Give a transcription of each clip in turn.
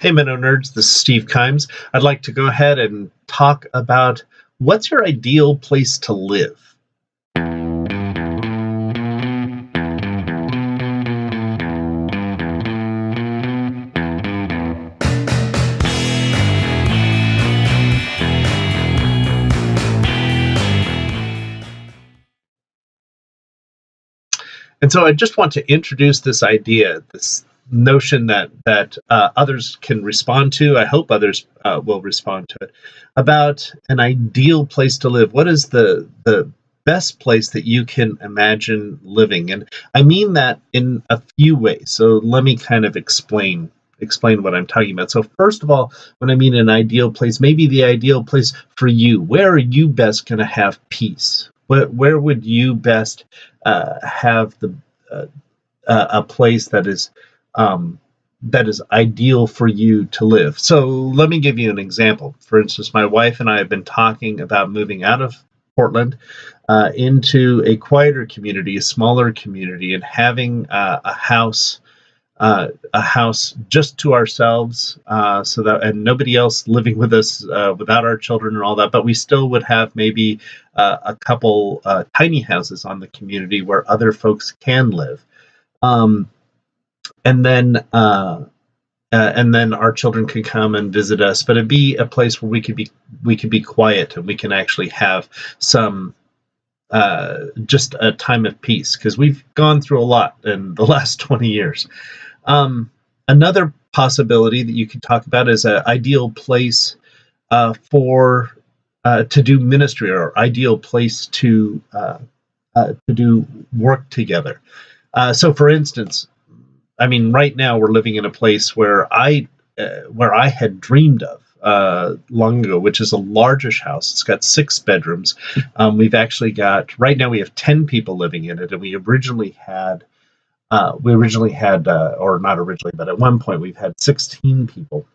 Hey, MennoNerds, this is Steve Kimes. I'd like to go ahead and talk about what's your ideal place to live. And so I just want to introduce this idea, this notion that others can respond to. I hope others will respond to it, about an ideal place to live. What is the best place that you can imagine living? And I mean that in a few ways. So let me kind of explain what I'm talking about. So first of all, when I mean an ideal place, maybe the ideal place for you, where are you best going to have peace? Where would you best have a place that is ideal for you to live? So let me give you an example. For instance, my wife and I have been talking about moving out of Portland into a quieter community, a smaller community, and having a house just to ourselves, so that and nobody else living with us, without our children and all that. But we still would have maybe a couple tiny houses on the community where other folks can live, um, and then our children could come and visit us. But it'd be a place where we could be quiet, and we can actually have some just a time of peace, because we've gone through a lot in the last 20 years. Another possibility that you could talk about is an ideal place for to do ministry, or ideal place to do work together. So, for instance, I mean, right now we're living in a place where I had dreamed of long ago, which is a largish house. It's got 6 bedrooms. We've actually got, right now we have 10 people living in it, and we originally had, or not originally, but at one point we've had 16 people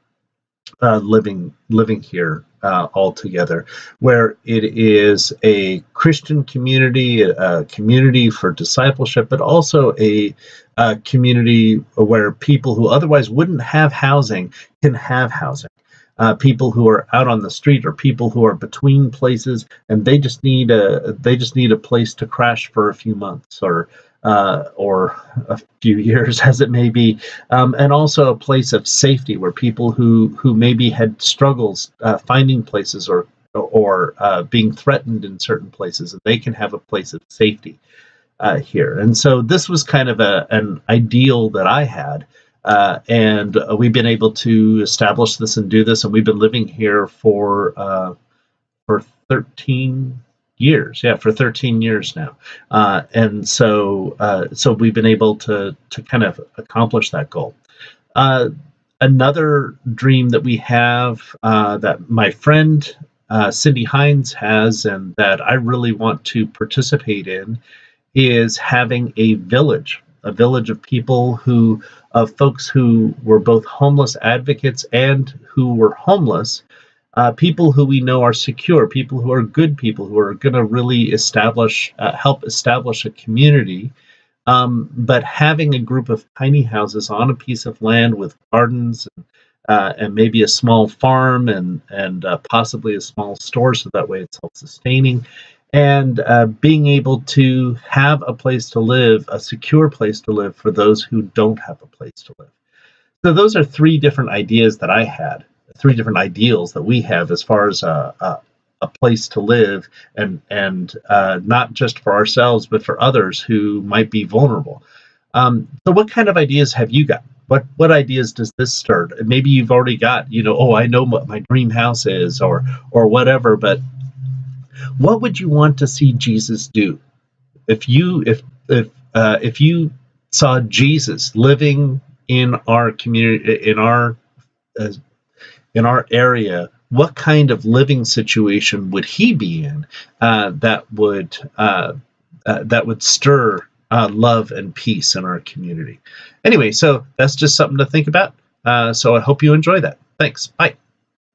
living here all together, where it is a Christian community, a community for discipleship, but also a community where people who otherwise wouldn't have housing can have housing. People who are out on the street, or people who are between places, and they just need a place to crash for a few months, or a few years, as it may be, and also a place of safety where people who maybe had struggles finding places, or being threatened in certain places, and they can have a place of safety here. And so this was kind of an ideal that I had. And we've been able to establish this and do this, and we've been living here for 13 years. Yeah, for 13 years now. And so we've been able to kind of accomplish that goal. Another dream that we have, that my friend Cindy Hines has, and that I really want to participate in, is having a village of people of folks who were both homeless advocates and who were homeless, people who we know are secure, people who are good people, who are going to really help establish a community, but having a group of tiny houses on a piece of land with gardens, and maybe a small farm, and possibly a small store, so that way it's self-sustaining, and being able to have a place to live, a secure place to live for those who don't have a place to live. So those are 3 different ideas that I had, 3 different ideals that we have as far as a place to live, and not just for ourselves, but for others who might be vulnerable. So what kind of ideas have you got? What ideas does this stir? Maybe you've already got, oh, I know what my dream house is, or whatever, but what would you want to see Jesus do? If you saw Jesus living in our community, uh, in our area, what kind of living situation would he be in that would stir love and peace in our community? Anyway, so that's just something to think about. So I hope you enjoy that. Thanks. Bye.